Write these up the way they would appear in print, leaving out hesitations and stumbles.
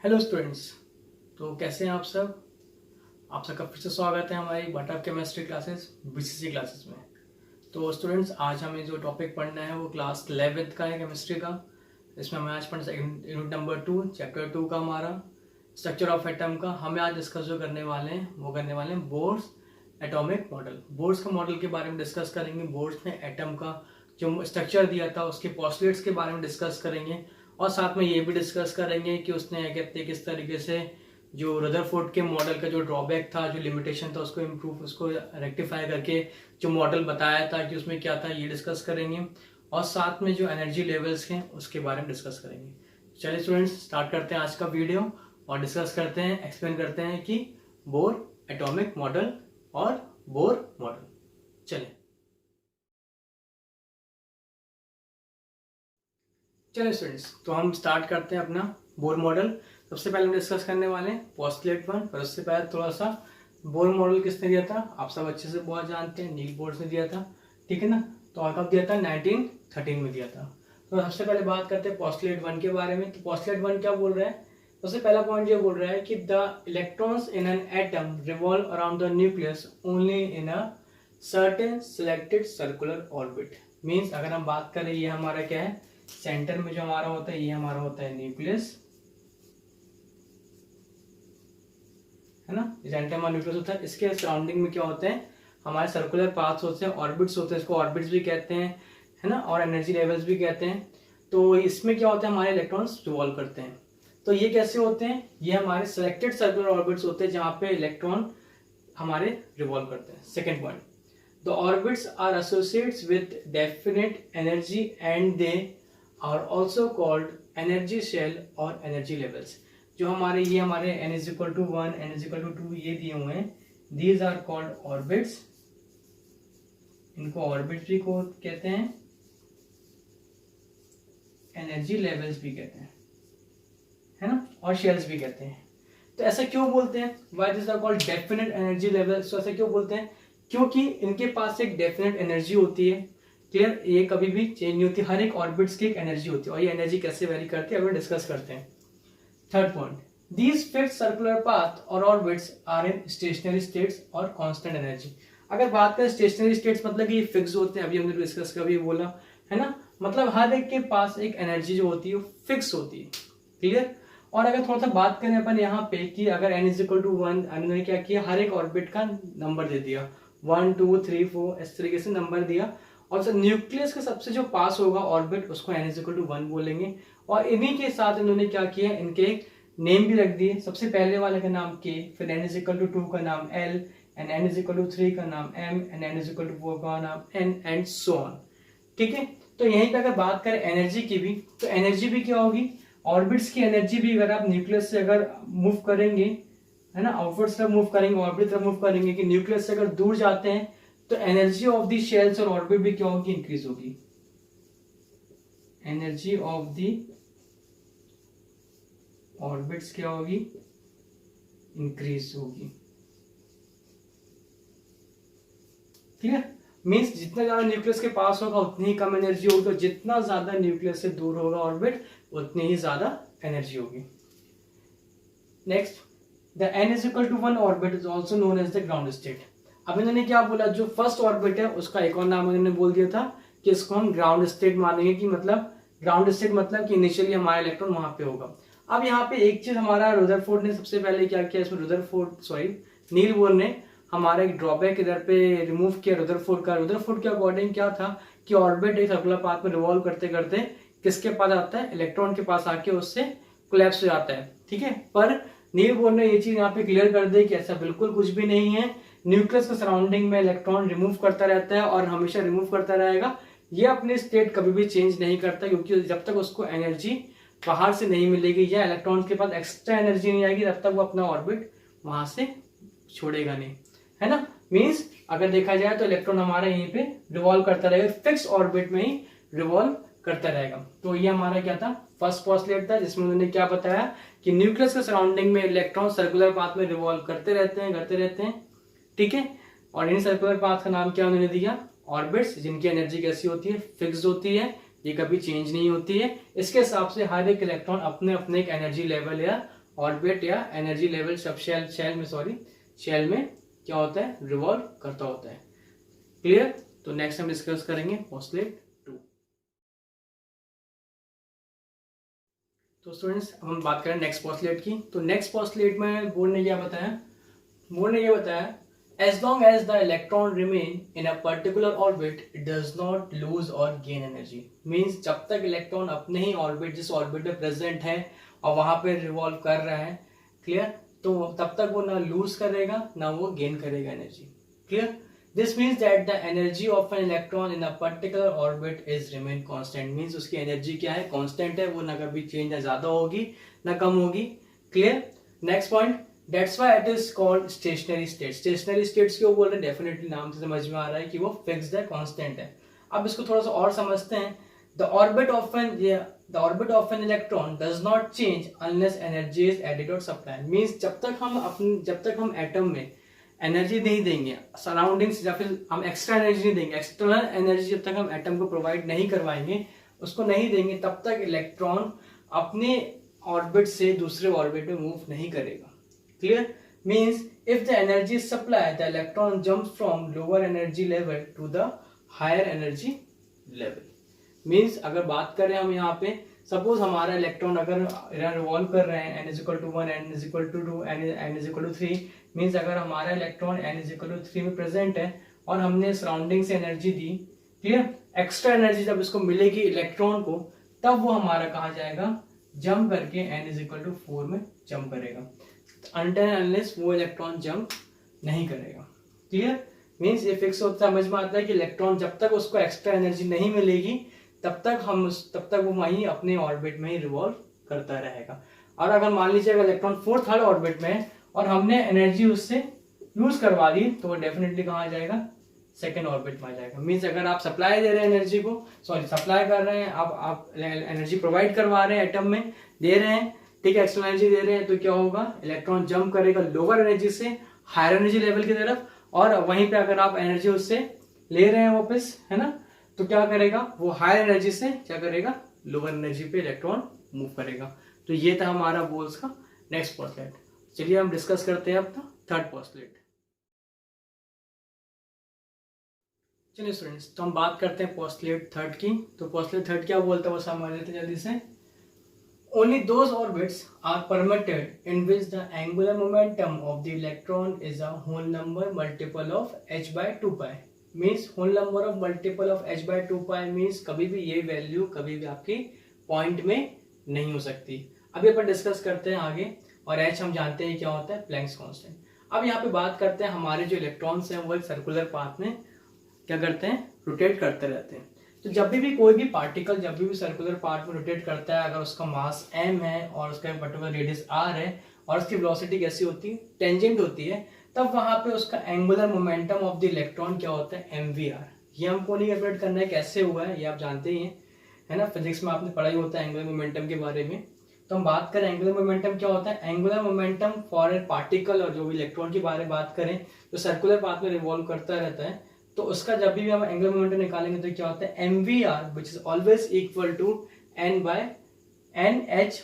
Hello students. तो कैसे हैं आप सब। आप सबका फिर से स्वागत है हमारी but chemistry classes BCC classes में। तो स्टूडेंट्स, आज हमें जो टॉपिक पढ़ना है वो क्लास 11th का है केमिस्ट्री का। इसमें हमें आज पढ़ना यूनिट नंबर 2 चैप्टर 2 का हमारा स्ट्रक्चर ऑफ एटम का। हमें आज डिस्कस जो करने वाले हैं वो करने वाले हैं बोर्स एटॉमिक मॉडल। बोर्स का मॉडल के बारे में डिस्कस करेंगे। बोर्स ने एटम का जो स्ट्रक्चर दिया था उसके पोस्टुलेट्स के बारे में डिस्कस करेंगे और साथ में ये भी डिस्कस करेंगे कि उसने कहते हैं किस तरीके से जो रदरफोर्ड के मॉडल का जो ड्रॉबैक था, जो लिमिटेशन था, उसको इम्प्रूव, उसको रेक्टिफाई करके जो मॉडल बताया था कि उसमें क्या था, ये डिस्कस करेंगे और साथ में जो एनर्जी लेवल्स हैं उसके बारे में डिस्कस करेंगे। चलिए स्टूडेंट्स, स्टार्ट करते हैं आज का वीडियो और डिस्कस करते हैं, एक्सप्लेन करते हैं कि बोर एटॉमिक मॉडल और बोर मॉडल। चलिए स्टूडेंट्स, तो हम स्टार्ट करते हैं अपना बोर मॉडल। सबसे पहले हम डिस्कस करने वाले हैं पोस्टुलेट 1, पर उससे पहले थोड़ा सा बोर मॉडल किसने दिया था आप सब अच्छे से बहुत जानते हैं, नील बोर्स ने दिया था, ठीक है ना। तो और कब दिया था, 1913 में दिया था। तो सबसे पहले बात करते हैं पोस्टुलेट 1 के बारे में। तो पोस्टुलेट 1 क्या बोल रहा है, सबसे पहला पॉइंट ये बोल रहा है कि the electrons in an atom revolve around the nucleus only in a certain selected circular orbit. Means अगर हम बात करें, ये हमारा क्या है, सेंटर में जो हमारा होता है ये हमारा होता है न्यूक्लियस, है ना। सेंटर में न्यूक्लियस होता है, इसके सराउंडिंग में क्या होते हैं, हमारे सर्कुलर पाथ्स होते हैं, ऑर्बिट्स होते हैं, इसको ऑर्बिट्स भी कहते हैं, है ना, और एनर्जी लेवल्स भी कहते हैं। तो इसमें क्या होता है, हमारे इलेक्ट्रॉन्स रिवॉल्व करते हैं। तो ये कैसे होते हैं, ये हमारे सिलेक्टेड सर्कुलर ऑर्बिट्स होते हैं जहां पे इलेक्ट्रॉन हमारे रिवॉल्व करते हैं। Second point, the orbits are associates with definite energy and they are also called energy shell और एनर्जी लेवल्स। जो हमारे ये हमारे n = 1 n = 2 ये दिए हुए हैं, दीज आर कॉल्ड ऑर्बिट्स। इनको ऑर्बिट्स भी कहते हैं, एनर्जी लेवल्स भी कहते हैं, है ना, और शेल्स भी कहते हैं। तो ऐसा क्यों बोलते हैं, why this are called definite energy levels. तो ऐसा क्यों बोलते हैं, क्योंकि इनके पास एक डेफिनेट एनर्जी होती है। क्लियर, ये कभी भी चेंज नहीं होती, हर एक ऑर्बिट्स की एक एनर्जी होती है और ये एनर्जी कैसे वेरी करती है अभी डिस्कस करते हैं। Third point, these fixed circular path और orbits are in stationary states और कांस्टेंट एनर्जी। अगर बात करें स्टेशनरी स्टेट्स, मतलब कि ये फिक्स होते हैं, अभी हमने डिस्कस कभी बोला है ना, मतलब हर एक के पास एक एनर्जी जो होती है वो फिक्स होती है। क्लियर। और अगर थोड़ा सा बात करें अपन यहाँ पे कि अगर n = 1, हमने क्या किया, हर एक ऑर्बिट का नंबर दे दिया, 1 2 3 4 इस तरीके से नंबर दिया, और सर न्यूक्लियस के सबसे जो पास होगा ऑर्बिट उसको n = 1 बोलेंगे। और इन्हीं के साथ इन्होंने क्या किया, इनके नेम भी रख दिए। सबसे पहले वाले का नाम K, फिर n = 2 का नाम L, एंड n = 3 का नाम M, एंड n = 4 का नाम N, एंड सो ऑन। ठीक है। तो यहीं पे अगर बात करें एनर्जी की भी, तो एनर्जी भी क्या होगी, ऑर्बिट्स की एनर्जी भी अगर आप न्यूक्लियस से अगर मूव करेंगे, है ना, आउटवर्ड्स तरफ मूव करेंगे, ऑर्बिट तरफ मूव करेंगे, कि न्यूक्लियस से अगर दूर जाते हैं तो एनर्जी ऑफ दी शेल्स और ऑर्बिट भी क्या होगी, इंक्रीज होगी। एनर्जी ऑफ दी ऑर्बिट्स क्या होगी, इंक्रीज होगी। क्लियर। मीन्स जितना ज्यादा न्यूक्लियस के पास होगा उतनी ही कम एनर्जी होगी, तो जितना ज्यादा न्यूक्लियस से दूर होगा ऑर्बिट उतनी ही ज्यादा एनर्जी होगी। Next, the n = 1 orbit is also known as the ground state. अब इन्होंने क्या बोला, जो फर्स्ट ऑर्बिट है उसका एक और नाम इन्होंने बोल दिया था कि इसको हम ग्राउंड स्टेट मानेंगे, कि मतलब ग्राउंड स्टेट मतलब कि इनिशियली हमारा इलेक्ट्रॉन वहां पे होगा। अब यहाँ पे एक चीज हमारा रदरफोर्ड ने सबसे पहले क्या किया, इसमें नील बोर ने हमारा एक ड्रॉबैक इधर पे रिमूव किया रदरफोर्ड का। रदरफोर्ड के अकॉर्डिंग क्या था कि ऑर्बिट एक सर्कुलर पाथ में रिवॉल्व करते करते किसके पास आता है, इलेक्ट्रॉन के पास आके उससे कोलैप्स हो जाता है। ठीक है। पर नील बोर ने ये चीज यहाँ पे क्लियर कर दी कि ऐसा बिल्कुल कुछ भी नहीं है। न्यूक्लियस के सराउंडिंग में इलेक्ट्रॉन रिमूव करता रहता है और हमेशा रिमूव करता रहेगा। ये अपनी स्टेट कभी भी चेंज नहीं करता, क्योंकि जब तक उसको एनर्जी बाहर से नहीं मिलेगी या इलेक्ट्रॉन के पास एक्स्ट्रा एनर्जी नहीं आएगी तब तक वो अपना ऑर्बिट वहां से छोड़ेगा नहीं, है ना। मींस अगर देखा जाए तो इलेक्ट्रॉन हमारा यहीं पे रिवॉल्व करता रहेगा, फिक्स ऑर्बिट में ही रिवॉल्व करता रहेगा। तो ये हमारा क्या था, फर्स्ट पोस्टुलेट था, जिसमें उन्होंने क्या बताया कि न्यूक्लियस के सराउंडिंग में इलेक्ट्रॉन सर्कुलर पाथ में रिवॉल्व करते रहते हैं। ठीक है। और इन सर्कुलर पाथ का नाम क्या उन्होंने दिया, ऑर्बिट्स, जिनकी एनर्जी कैसी होती है, फिक्स्ड होती है, ये कभी चेंज नहीं होती है। इसके हिसाब से हर एक इलेक्ट्रॉन अपने अपने एक एनर्जी लेवल या ऑर्बिट या एनर्जी लेवल सब शेल में क्या होता है, रिवॉल्व करता होता है। क्लियर? तो नेक्स्ट हम डिस्कस करेंगे पोस्टलेट 2। तो स्टूडेंट्स अब हम बात करें नेक्स्ट पोस्टलेट की। तो नेक्स्ट पोस्टलेट में बोर्ड ने क्या बताया, as long as the electron remain in a particular orbit it does not lose or gain energy। Means जब तक इलेक्ट्रॉन अपने ही ऑर्बिट, जिस ऑर्बिट में प्रेजेंट है और वहां पे रिवॉल्व कर रहा है, क्लियर, तो तब तक वो ना लूज करेगा ना वो गेन करेगा energy. Clear? This means that the energy of an electron in a particular orbit is remain constant. Means उसकी एनर्जी क्या है, कांस्टेंट है, वो ना कभी चेंज, ना ज्यादा होगी ना कम होगी। Clear? Next point, that's why it is called stationery state. Stationery states क्यों बोल रहे हैं, डेफिनेटली नाम से समझ में आ रहा है कि वो फिक्स्ड है, कांस्टेंट है। अब इसको थोड़ा सा और समझते हैं। The orbit of an electron does not change unless energy is added और सप्लाई। मींस जब तक हम एटम में एनर्जी नहीं देंगे, सराउंडिंग्स, या फिर हम एक्स्ट्रा एनर्जी नहीं देंगे, एक्सटर्नल एनर्जी जब तक हम एटम को प्रोवाइड नहीं करवाएंगे, उसको नहीं देंगे, तब तक इलेक्ट्रॉन अपने ऑर्बिट से दूसरे ऑर्बिट में मूव नहीं करेगा। Clear? Means if the energy is supplied, the electron jumps from lower energy level to the higher energy level। Means अगर बात करें हम यहाँ पे, सपोज हमारा इलेक्ट्रॉन अगर रिवॉल्व कर रहे हैं n=1, n=2, n=3, मीन्स अगर हमारा इलेक्ट्रॉन n=3 में प्रेजेंट है और हमने सराउंडिंग से एनर्जी दी, क्लियर, एक्स्ट्रा एनर्जी जब इसको मिलेगी इलेक्ट्रॉन को, तब वो हमारा कहाँ जाएगा, जंप करके n=4 में जंप करेगा। अनटिल अनलेस वो इलेक्ट्रॉन जंप नहीं करेगा। क्लियर? मींस ये फिक्स होता, समझ में आता है कि इलेक्ट्रॉन जब तक उसको एक्स्ट्रा एनर्जी नहीं मिलेगी तब तक वो वहीं अपने ऑर्बिट में ही रिवॉल्व करता रहेगा। और अगर मान लीजिए अगर इलेक्ट्रॉन फोर्थ थर्ड ऑर्बिट में है और हमने एनर्जी उससे यूज करवा दी, तो वो डेफिनेटली कहाँ जाएगा, सेकेंड ऑर्बिट में आ जाएगा। मीन्स अगर आप सप्लाई दे रहे हैं एनर्जी को, सप्लाई कर रहे हैं, आप एनर्जी प्रोवाइड करवा रहे हैं, एटम में दे रहे हैं, ठीक है, एक्स्ट्रा एनर्जी दे रहे हैं, तो क्या होगा, इलेक्ट्रॉन जंप करेगा लोअर एनर्जी से हायर एनर्जी लेवल की तरफ, और वहीं पे अगर आप एनर्जी उससे ले रहे हैं वापस, है ना, तो क्या करेगा, वो हायर एनर्जी से क्या करेगा, लोअर एनर्जी पे इलेक्ट्रॉन मूव करेगा। तो ये था हमारा बोल्स का नेक्स्ट पोस्टलेट। चलिए हम डिस्कस करते हैं अब थर्ड पोस्टलेट। चलिए स्टूडेंट्स, तो हम बात करते हैं पोस्टलेट थर्ड की। तो पोस्टलेट थर्ड क्या बोलता है वो समझ लेते हैं जल्दी से। Only those orbits are permitted in which the angular momentum of the electron is a whole number multiple of h by 2 pi। Means whole number of multiple of h by 2 pi means कभी भी ये value कभी भी आपकी point में नहीं हो सकती। अभी अपन डिस्कस करते हैं आगे, और h हम जानते हैं क्या होता है, प्लैंक्स कांस्टेंट। अब यहाँ पे बात करते हैं हमारे जो इलेक्ट्रॉन्स हैं वो एक सर्कुलर पाथ में क्या करते हैं, रोटेट करते रहते हैं। तो जब भी कोई भी पार्टिकल जब भी सर्कुलर पार्ट में रोटेट करता है, अगर उसका मास m है और उसका पर्टिकुलर रेडियस r है और उसकी वेलोसिटी कैसी होती है, टेंजेंट होती है, तब वहां पे उसका angular momentum of the electron क्या होता है, mvr। ये हमको नहीं कैलकुलेट करना है कैसे हुआ है, ये आप जानते ही हैं, है ना, फिजिक्स में आपने पढ़ा ही होता है एंगुलर मोमेंटम के बारे में। तो हम बात करें एंगुलर मोमेंटम क्या होता है, angular momentum for a particle, और जो भी इलेक्ट्रॉन के बारे में बात करें जो सर्कुलर पाथ में रिवॉल्व करता रहता है, तो उसका जब भी हम एंगुलर मोमेंटम निकालेंगे तो क्या होता है, mvr which is always equal to nh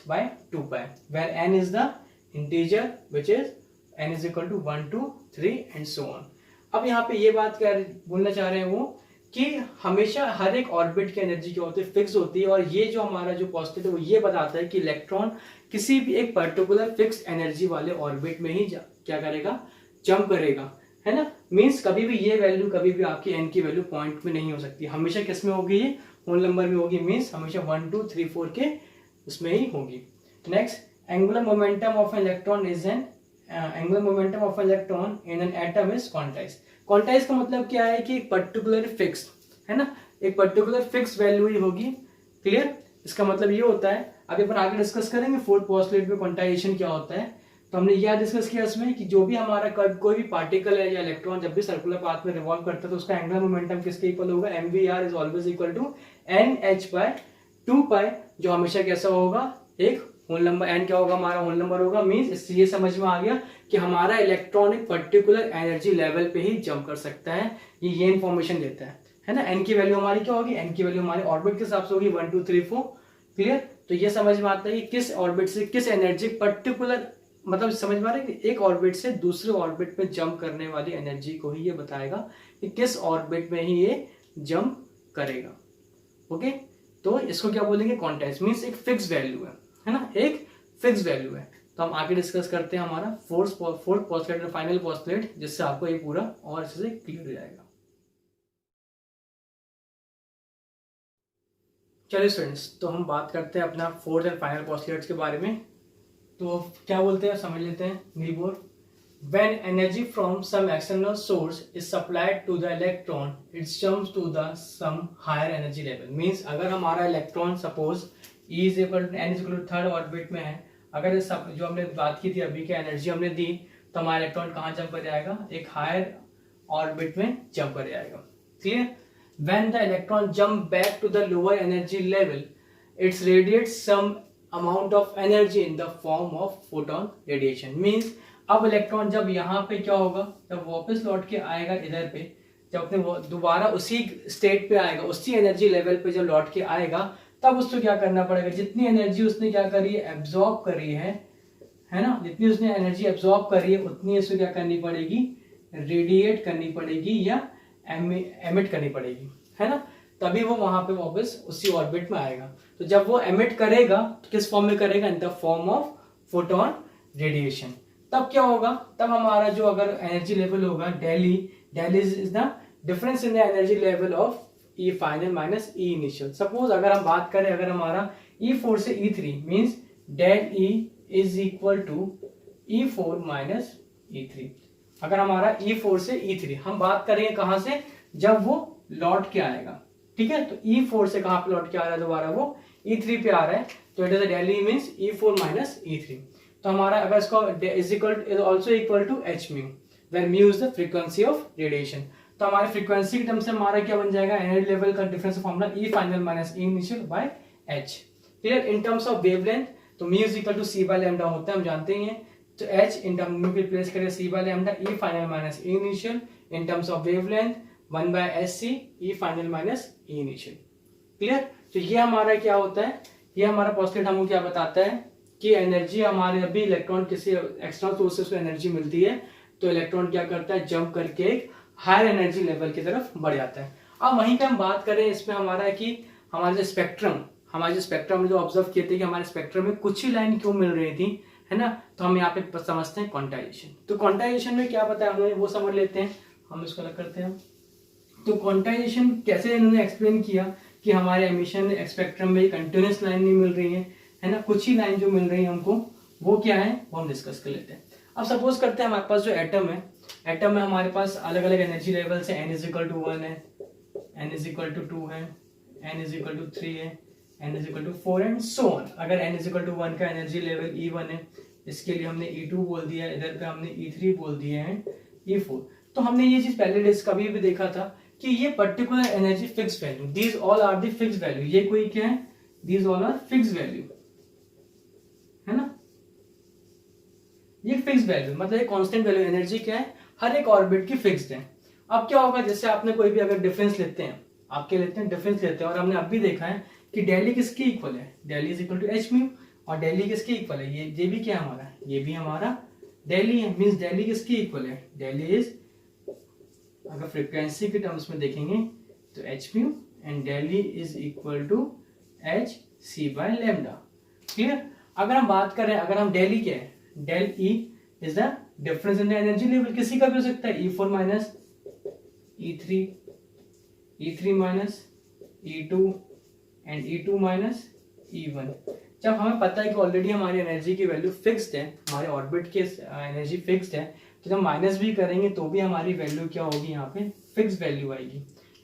by 2 pi, where n is the integer which is n is equal to 1 2 3 and so on। अब यहाँ पे ये बात क्या बोलना चाह रहे हैं वो, कि हमेशा हर एक ऑर्बिट की एनर्जी क्या होती है, फिक्स होती है, और ये जो हमारा जो पोस्टलेट है वो ये बताता है कि इलेक्ट्रॉन किसी भी एक पर्टिकुलर फिक्स एनर्जी वाले ऑर्बिट में ही क्या करेगा, जंप करेगा, है ना। मींस कभी भी ये वैल्यू कभी भी आपकी n की वैल्यू पॉइंट में नहीं हो सकती, हमेशा किस में होगी, ये होल नंबर में होगी। मींस हमेशा 1 2 3 4 के उसमें ही होगी। Next, angular momentum of an electron is an angular momentum of an electron in an atom is quantized. Quantize का मतलब क्या है कि पर्टिकुलर फिक्स, है ना, एक पर्टिकुलर फिक्स वैल्यू ही होगी। क्लियर? इसका मतलब ये होता है, अभी अपन आगे डिस्कस करेंगे फोर्थ पोस्टलेट में क्वांटाइजेशन क्या होता है। तो हमने यह डिस्कस किया इसमें कि जो भी हमारा कोई भी पार्टिकल है या इलेक्ट्रॉन जब भी सर्कुलर पाथ में रिवॉल्व करता है तो उसका एंगुलर मोमेंटम किसके इक्वल होगा, mvr is always equal to nh by 2 pi, जो हमेशा कैसा होगा, एक होल नंबर, n क्या होगा, हमारा होल नंबर होगा। मींस इससे ये समझ में आ गया कि हमारा इलेक्ट्रॉन एक पर्टिकुलर एनर्जी लेवल पे ही जंप कर सकता है, ये इन्फॉर्मेशन देता है ना। n की वैल्यू हमारी क्या होगी, n की वैल्यू हमारे ऑर्बिट के हिसाब से होगी 1 2 3 4। क्लियर? तो ये समझ में आता है कि किस ऑर्बिट से किस एनर्जी पर्टिकुलर, मतलब समझ में आ रहा है कि एक ऑर्बिट से दूसरे ऑर्बिट में जंप करने वाली एनर्जी को ही ये बताएगा कि किस ऑर्बिट में ही ये जंप करेगा। ओके, तो इसको क्या बोलेंगे, क्वांटाइज, मींस एक फिक्स वैल्यू है ना, एक फिक्स वैल्यू है। तो हम आगे डिस्कस करते हैं हमारा फोर्थ पोस्टुलेट और फाइनल पोस्टुलेट, जिससे आपको ये पूरा और अच्छे से क्लियर हो जाएगा। चलिए स्टूडेंट्स, तो हम बात करते हैं अपना फोर्थ एंड फाइनल पोस्टुलेट्स के बारे में। तो क्या बोलते हैं समझ लेते हैं। नीबोर, when energy from some external source is supplied to the electron, it jumps to the some higher energy level. Means अगर हमारा electron suppose E is equal to n is equal to third orbit में है, अगर जो हमने बात की थी अभी की एनर्जी हमने दी, तो हमारा इलेक्ट्रॉन कहाँ जंप कर जाएगा, एक हायर ऑर्बिट में जंप कर जाएगा। Clear? When the electron jump back to the lower energy level, it radiates some amount of energy in the form of photon radiation. Means अब इलेक्ट्रॉन जब यहाँ पे क्या होगा, जब वापस लौट के आएगा इधर पे, जब अपने दोबारा उसी स्टेट पे आएगा, उसी एनर्जी लेवल पे जब लौट के आएगा, तब उसको क्या करना पड़ेगा, जितनी एनर्जी उसने क्या करी है, एब्जॉर्ब करी है ना, जितनी उसने एनर्जी एब्जॉर्ब करी है उतनी इसको क्या करनी पड़ेगी, रेडिएट करनी पड़ेगी या एमिट करनी पड़ेगी, है ना, तभी वो वहां पे वापस उसी ऑर्बिट में आएगा। तो जब वो एमिट करेगा तो किस फॉर्म में करेगा, in the form of photon radiation. तब क्या होगा, तब हमारा जो अगर एनर्जी लेवल होगा del E is the difference in the energy level of E final minus E initial. Suppose अगर हम बात करें, अगर हमारा E4 से E3 means del E is equal to E4 minus E3। अगर हमारा E4 से E3 हम बात करेंगे कहां से, जब वो लौट के आएगा, ठीक है, तो E4 से कहां पे लौट के आ रहा है, दोबारा वो E3 पे आ रहा है, तो it is del E means E4 minus E3। तो हमारा अगर इसको is also equal to h mu, where mu is the frequency of radiation. तो हमारे फ्रीक्वेंसी के टर्म से हमारा क्या बन जाएगा, एनर्जी लेवल का difference formula E final minus E initial by H. Clear? In terms of wavelength तो mu is equal to C by lambda होता है, हम जानते ही हैं। तो एच इन टर्म में रिप्लेस करें C by lambda E final minus E initial, in terms of wavelength 1 by SC E final minus E initial. Clear? तो ये हमारा क्या होता है, ये हमारा पोस्टुलेट हमको क्या बताता है कि एनर्जी हमारे अभी इलेक्ट्रॉन किसी एक्सटर्नल सोर्स से उसको एनर्जी मिलती है, तो इलेक्ट्रॉन क्या करता है, जंप करके एक हायर एनर्जी लेवल की तरफ बढ़ जाता है। अब वहीं पे हम बात करें इसमें हमारा कि हमारा जो स्पेक्ट्रम में जो ऑब्जर्व किए थे कि हमारे स्पेक्ट्रम में कुछ ही लाइन क्यों मिल रही थी, है ना, तो हम यहाँ पे समझते हैं क्वांटाइजेशन। तो क्वांटाइजेशन में क्या पता है हमें, वो समझ लेते हैं। हम इसको अलग करते हैं। तो क्वांटाइजेशन कैसे इन्होंने एक्सप्लेन किया कि हमारे एमिशन स्पेक्ट्रम में कंटिन्यूस लाइन नहीं मिल रही है ना, कुछ ही लाइन जो मिल रही है हमको, वो क्या है, वो हम डिस्कस कर लेते हैं। अब सपोज करते हैं हमारे पास जो एटम है, एटम में हमारे पास अलग अलग एनर्जी लेवल से n इज इक्वल टू 1 है, n इज इक्वल टू 2 है, n इज इक्वल टू 3 है, n is equal to 4 and so on. अगर n इज इक्वल टू 1 का एनर्जी लेवल E1 है, इसके लिए हमने E2 बोल दिया, इधर पे हमने E3 बोल दिए हैं, E4। तो हमने ये चीज पहले कभी भी देखा था कि ये particular energy fix value, these all are the fix value, ये कोई क्या है, these all are fix value, है ना, ये फिक्स वैल्यू मतलब ये कांस्टेंट वैल्यू, एनर्जी क्या है, हर एक ऑर्बिट की फिक्स्ड है। अब क्या होगा, जैसे आपने कोई भी अगर डिफरेंस लेते हैं, डिफरेंस लेते हैं, और हमने अब भी देखा है कि डेली किसकी इक्वल है, del E is equal to h mu, और डेली किसकी इक्वल है, ये भी क्या है हमारा, ये भी हमारा डेली है, मींस डेली किसकी इक्वल है, डेली इज, अगर फ्रीक्वेंसी के टर्म्स में देखेंगे तो h mu and del E is equal to h c by lambda. Clear? अगर हम बात करें, अगर हम डेली क्या है, del E is the difference in the energy level, किसी का भी हो सकता है, E4 minus E3, E3 minus E2 and E2 minus E1। जब हमें पता है कि ऑलरेडी हमारी एनर्जी की वैल्यू फिक्स्ड है, हमारे ऑर्बिट की एनर्जी फिक्स्ड है, तो जब माइनस भी करेंगे तो भी हमारी वैल्यू क्या होगी, यहाँ पे फिक्स वैल्यू आएगी,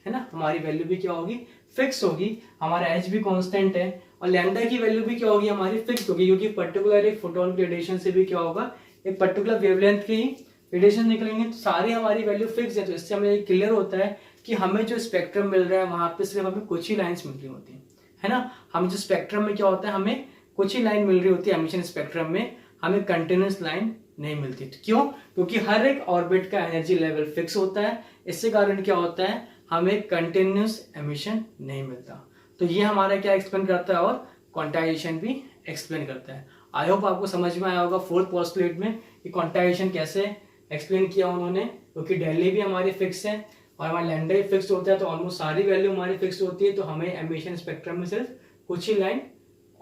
है ना, हमारी वैल्यू भी क्या होगी, फिक्स होगी। हमारा एच भी कांस्टेंट है और लैम्डा की वैल्यू भी क्या होगी, हमारी फिक्स होगी, क्योंकि पर्टिकुलर एक फोटोन की रेडिएशन से भी क्या होगा, एक पर्टिकुलर वेवलेंथ की रेडिएशन निकलेंगे, तो सारी हमारी वैल्यू फिक्स है। तो इससे हमें क्लियर होता है कि हमें जो स्पेक्ट्रम मिल रहा है वहां पे सिर्फ हमें कुछ ही लाइन्स मिल रही होती है ना, हमें जो स्पेक्ट्रम में क्या होता है, हमें कुछ ही लाइन मिल रही होती है, एमिशन स्पेक्ट्रम में हमें कंटिन्यूस लाइन नहीं मिलती। तो क्यों? क्योंकि हर एक ऑर्बिट का एनर्जी लेवल फिक्स होता है, इससे कारण क्या होता है, हमें कंटिन्यूस एमिशन नहीं मिलता। तो ये हमारा क्या एक्सप्लेन करता है, और क्वांटाइजेशन भी एक्सप्लेन करता है। आई होप आपको समझ में आया होगा फोर्थ पोस्टुलेट में कि क्वांटाइजेशन कैसे एक्सप्लेन किया उन्होंने, क्योंकि डेली भी हमारी फिक्स है और हमारा लैम्डा भी फिक्स होता है, तो ऑलमोस्ट सारी वैल्यू हमारी फिक्स होती है, तो हमें एमिशन स्पेक्ट्रम में सिर्फ कुछ ही लाइन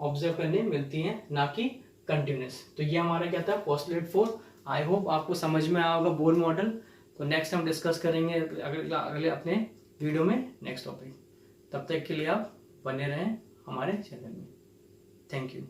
ऑब्जर्व करने मिलती हैं, ना कि कंटिन्यूस। तो ये हमारा क्या था पोस्टुलेट 4। आई होप आपको समझ में आया होगा बोर मॉडल। तो नेक्स्ट हम डिस्कस करेंगे अगले अपने वीडियो में नेक्स्ट टॉपिक। तब तक के लिए आप बने रहें हमारे चैनल में। Thank you.